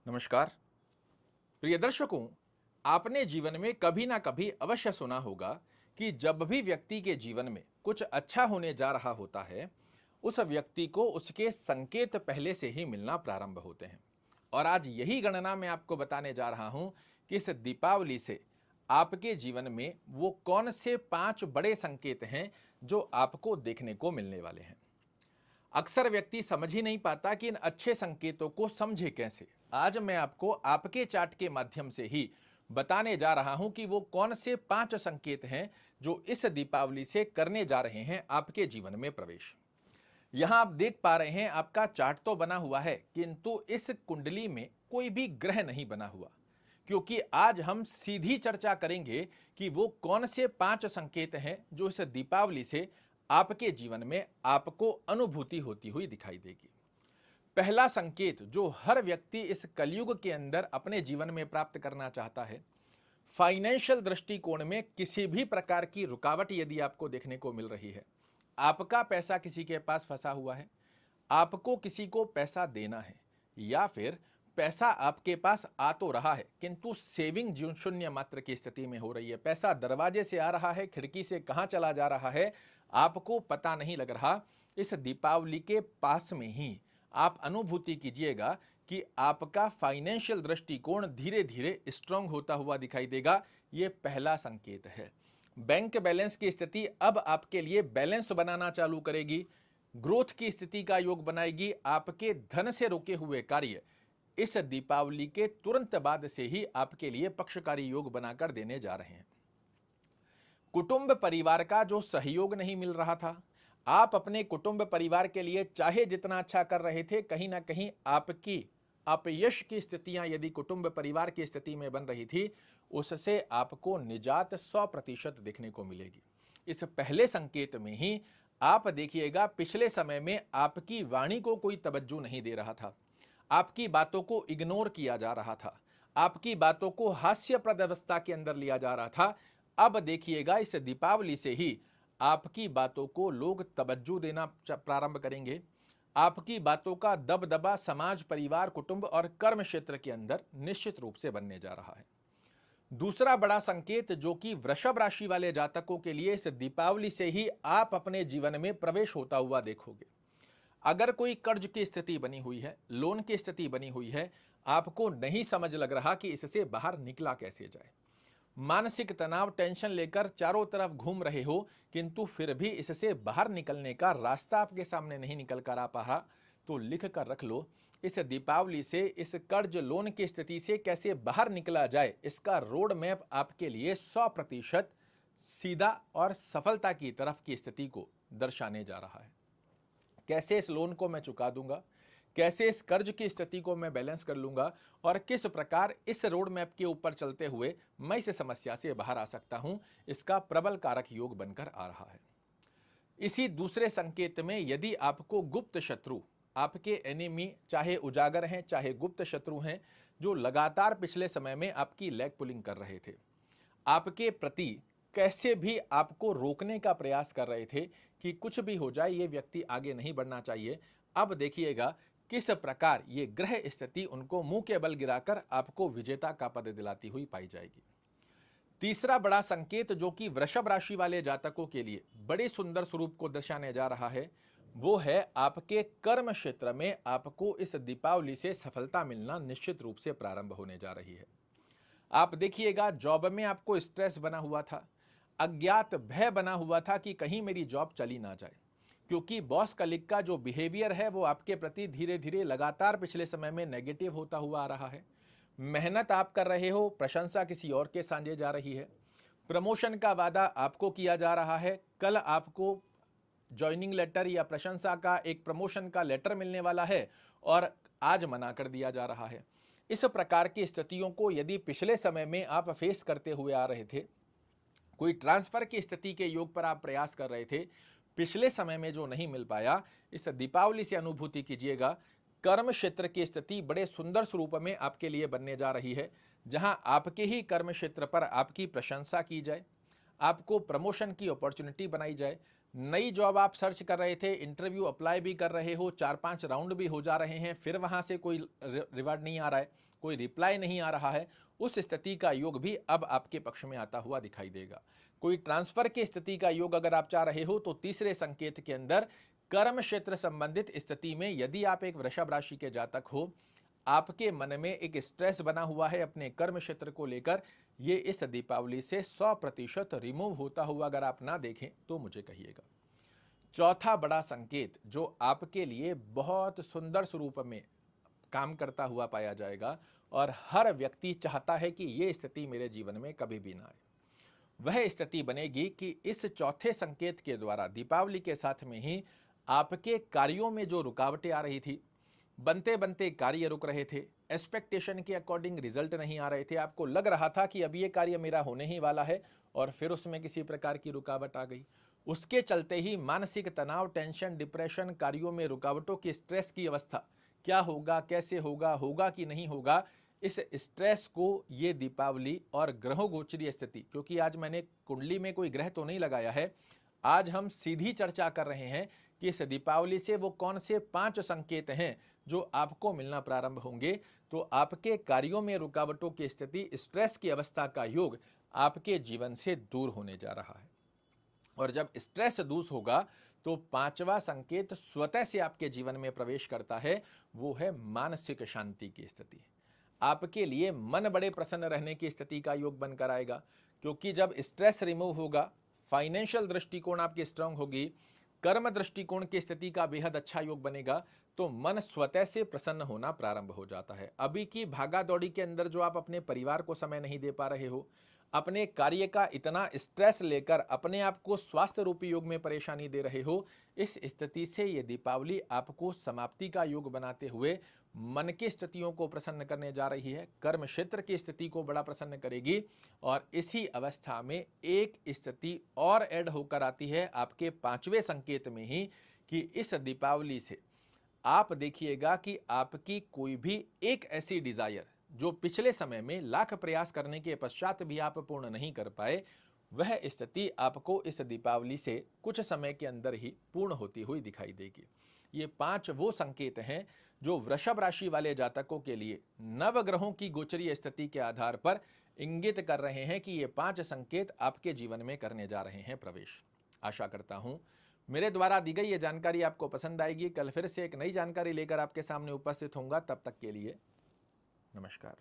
नमस्कार प्रिय दर्शकों। आपने जीवन में कभी ना कभी अवश्य सुना होगा कि जब भी व्यक्ति के जीवन में कुछ अच्छा होने जा रहा होता है, उस व्यक्ति को उसके संकेत पहले से ही मिलना प्रारंभ होते हैं। और आज यही गणना मैं आपको बताने जा रहा हूं कि इस दीपावली से आपके जीवन में वो कौन से 5 बड़े संकेत हैं जो आपको देखने को मिलने वाले हैं। अक्सर व्यक्ति समझ ही नहीं पाता कि इन अच्छे संकेतों को समझे कैसे। आज मैं आपको आपके चार्ट के माध्यम से ही बताने जा रहा हूं कि वो कौन से 5 संकेत हैं जो इस दीपावली से करने जा रहे हैं आपके जीवन में प्रवेश। यहां आप देख पा रहे हैं, आपका चार्ट तो बना हुआ है किंतु इस कुंडली में कोई भी ग्रह नहीं बना हुआ, क्योंकि आज हम सीधी चर्चा करेंगे कि वो कौन से 5 संकेत हैं जो इस दीपावली से आपके जीवन में आपको अनुभूति होती हुई दिखाई देगी। पहला संकेत जो हर व्यक्ति इस कलयुग के अंदर अपने जीवन में प्राप्त करना चाहता है, फाइनेंशियल दृष्टिकोण में किसी भी प्रकार की रुकावट यदि आपको देखने को मिल रही है, आपका पैसा किसी के पास फंसा हुआ है, आपको किसी को पैसा देना है, या फिर पैसा आपके पास आ तो रहा है किंतु सेविंग जो शून्य मात्र की स्थिति में हो रही है, पैसा दरवाजे से आ रहा है, खिड़की से कहां चला जा रहा है आपको पता नहीं लग रहा। इस दीपावली के पास में ही आप अनुभूति कीजिएगा कि आपका फाइनेंशियल दृष्टिकोण धीरे धीरे स्ट्रांग होता हुआ दिखाई देगा। यह पहला संकेत है। बैंक बैलेंस की स्थिति अब आपके लिए बैलेंस बनाना चालू करेगी, ग्रोथ की स्थिति का योग बनाएगी। आपके धन से रुके हुए कार्य इस दीपावली के तुरंत बाद से ही आपके लिए पक्षकारी योग बनाकर देने जा रहे हैं। कुटुंब परिवार का जो सहयोग नहीं मिल रहा था, आप अपने कुटुंब परिवार के लिए चाहे जितना अच्छा कर रहे थे, कहीं ना कहीं आपकी अपयश की स्थितियां यदि कुटुंब परिवार की स्थिति में बन रही थी, उससे आपको निजात 100% देखने को मिलेगी। इस पहले संकेत में ही आप देखिएगा, पिछले समय में आपकी वाणी को कोई तवज्जो नहीं दे रहा था, आपकी बातों को इग्नोर किया जा रहा था, आपकी बातों को हास्यप्रद अवस्था के अंदर लिया जा रहा था। अब देखिएगा, इस दीपावली से ही आपकी बातों को लोग तवज्जो देना प्रारंभ करेंगे। आपकी बातों का दबदबा समाज, परिवार, कुटुंब और कर्म क्षेत्र के अंदर निश्चित रूप से बनने जा रहा है। दूसरा बड़ा संकेत जो कि वृषभ राशि वाले जातकों के लिए इस दीपावली से ही आप अपने जीवन में प्रवेश होता हुआ देखोगे। अगर कोई कर्ज की स्थिति बनी हुई है, लोन की स्थिति बनी हुई है, आपको नहीं समझ लग रहा कि इससे बाहर निकला कैसे जाए, मानसिक तनाव, टेंशन लेकर चारों तरफ घूम रहे हो किंतु फिर भी इससे बाहर निकलने का रास्ता आपके सामने नहीं निकल कर आ पा, तो लिख कर रख लो। इस दीपावली से इस कर्ज लोन की स्थिति से कैसे बाहर निकला जाए, इसका रोड मैप आपके लिए 100% सीधा और सफलता की तरफ की स्थिति को दर्शाने जा रहा है। कैसे इस लोन को मैं चुका दूंगा, कैसे इस कर्ज की स्थिति को मैं बैलेंस कर लूंगा, और किस प्रकार इस रोड मैप के ऊपर चलते हुए मैं इस समस्या से बाहर आ सकता हूं, इसका प्रबल कारक योग बनकर आ रहा है। इसी दूसरे संकेत में यदि आपको गुप्त शत्रु, आपके एनिमी, चाहे उजागर हैं चाहे गुप्त शत्रु हैं, जो लगातार पिछले समय में आपकी लेग पुलिंग कर रहे थे, आपके प्रति कैसे भी आपको रोकने का प्रयास कर रहे थे कि कुछ भी हो जाए, ये व्यक्ति आगे नहीं बढ़ना चाहिए, अब देखिएगा किस प्रकार ये ग्रह स्थिति उनको मुंह के बल गिराकर आपको विजेता का पद दिलाती हुई पाई जाएगी। तीसरा बड़ा संकेत जो कि वृषभ राशि वाले जातकों के लिए बड़े सुंदर स्वरूप को दर्शाने जा रहा है, वो है आपके कर्म क्षेत्र में आपको इस दीपावली से सफलता मिलना निश्चित रूप से प्रारंभ होने जा रही है। आप देखिएगा, जॉब में आपको स्ट्रेस बना हुआ था, अज्ञात भय बना हुआ था कि कहीं मेरी जॉब चली ना जाए, क्योंकि बॉस कलीग का जो बिहेवियर है वो आपके प्रति धीरे धीरे लगातार पिछले समय में नेगेटिव होता हुआ आ रहा है। मेहनत आप कर रहे हो, प्रशंसा किसी और के सांझे जा रही है। प्रमोशन का वादा आपको किया जा रहा है, कल आपको ज्वाइनिंग लेटर या प्रशंसा का एक प्रमोशन का लेटर मिलने वाला है और आज मना कर दिया जा रहा है। इस प्रकार की स्थितियों को यदि पिछले समय में आप फेस करते हुए आ रहे थे, कोई ट्रांसफर की स्थिति के योग पर आप प्रयास कर रहे थे, पिछले समय में जो नहीं मिल पाया, इस दीपावली से अनुभूति कीजिएगा, कर्म क्षेत्र की स्थिति बड़े सुंदर स्वरूप में आपके लिए बनने जा रही है, जहां आपके ही कर्म क्षेत्र पर आपकी प्रशंसा की जाए, आपको प्रमोशन की अपॉर्चुनिटी बनाई जाए। नई जॉब आप सर्च कर रहे थे, इंटरव्यू अप्लाई भी कर रहे हो, 4-5 राउंड भी हो जा रहे हैं, फिर वहां से कोई रिवार्ड नहीं आ रहा है, कोई रिप्लाई नहीं आ रहा है, उस स्थिति का योग भी अब आपके पक्ष में आता हुआ दिखाई देगा। कोई ट्रांसफर की स्थिति का योग अगर आप चाह रहे हो तो तीसरे संकेत के अंदर कर्म क्षेत्र संबंधित स्थिति में यदि आप एक वृषभ राशि के जातक हो, आपके मन में एक स्ट्रेस बना हुआ है अपने कर्म क्षेत्र को लेकर, ये इस दीपावली से 100% रिमूव होता हुआ अगर आप ना देखें तो मुझे कहिएगा। चौथा बड़ा संकेत जो आपके लिए बहुत सुंदर स्वरूप में काम करता हुआ पाया जाएगा और हर व्यक्ति चाहता है कि ये स्थिति मेरे जीवन में कभी भी ना आए, वह स्थिति बनेगी कि इस चौथे संकेत के द्वारा दीपावली के साथ में ही आपके कार्यों में जो रुकावटें आ रही थी, बनते बनते कार्य रुक रहे थे, एक्सपेक्टेशन के अकॉर्डिंग रिजल्ट नहीं आ रहे थे, आपको लग रहा था कि अब ये कार्य मेरा होने ही वाला है और फिर उसमें किसी प्रकार की रुकावट आ गई, उसके चलते ही मानसिक तनाव, टेंशन, डिप्रेशन, कार्यों में रुकावटों की स्ट्रेस की अवस्था, क्या होगा, कैसे होगा, होगा कि नहीं होगा, इस स्ट्रेस को ये दीपावली और ग्रहों गोचरीय स्थिति, क्योंकि आज मैंने कुंडली में कोई ग्रह तो नहीं लगाया है, आज हम सीधी चर्चा कर रहे हैं कि इस दीपावली से वो कौन से 5 संकेत हैं जो आपको मिलना प्रारंभ होंगे, तो आपके कार्यों में रुकावटों की स्थिति, स्ट्रेस की अवस्था का योग आपके जीवन से दूर होने जा रहा है। और जब स्ट्रेस दूर होगा तो 5वां संकेत स्वतः से आपके जीवन में प्रवेश करता है, वो है मानसिक शांति की स्थिति। आपके लिए मन बड़े प्रसन्न रहने की स्थिति का योग बनकर आएगा, क्योंकि जब स्ट्रेस रिमूव होगा, फाइनेंशियल दृष्टिकोण आपकी स्ट्रांग होगी, कर्म दृष्टिकोण की स्थिति का बेहद अच्छा योग बनेगा, तो मन स्वतः से प्रसन्न होना प्रारंभ हो जाता है। अभी की भागा दौड़ी के अंदर जो आप अपने परिवार को समय नहीं दे पा रहे हो, अपने कार्य का इतना स्ट्रेस लेकर अपने आप को स्वास्थ्य रूपी योग में परेशानी दे रहे हो, इस स्थिति से ये दीपावली आपको समाप्ति का योग बनाते हुए मन की स्थितियों को प्रसन्न करने जा रही है, कर्म क्षेत्र की स्थिति को बड़ा प्रसन्न करेगी। और इसी अवस्था में एक स्थिति और ऐड होकर आती है आपके 5वें संकेत में ही, कि इस दीपावली से आप देखिएगा कि आपकी कोई भी एक ऐसी डिजायर जो पिछले समय में लाख प्रयास करने के पश्चात भी आप पूर्ण नहीं कर पाए, वह स्थिति आपको इस दीपावली से कुछ समय के अंदर ही पूर्ण होती हुई दिखाई देगी। ये 5 वो संकेत हैं जो वृषभ राशि वाले जातकों के लिए नवग्रहों की गोचरीय स्थिति के आधार पर इंगित कर रहे हैं कि ये 5 संकेत आपके जीवन में करने जा रहे हैं प्रवेश। आशा करता हूं मेरे द्वारा दी गई ये जानकारी आपको पसंद आएगी। कल फिर से एक नई जानकारी लेकर आपके सामने उपस्थित होऊंगा। तब तक के लिए नमस्कार।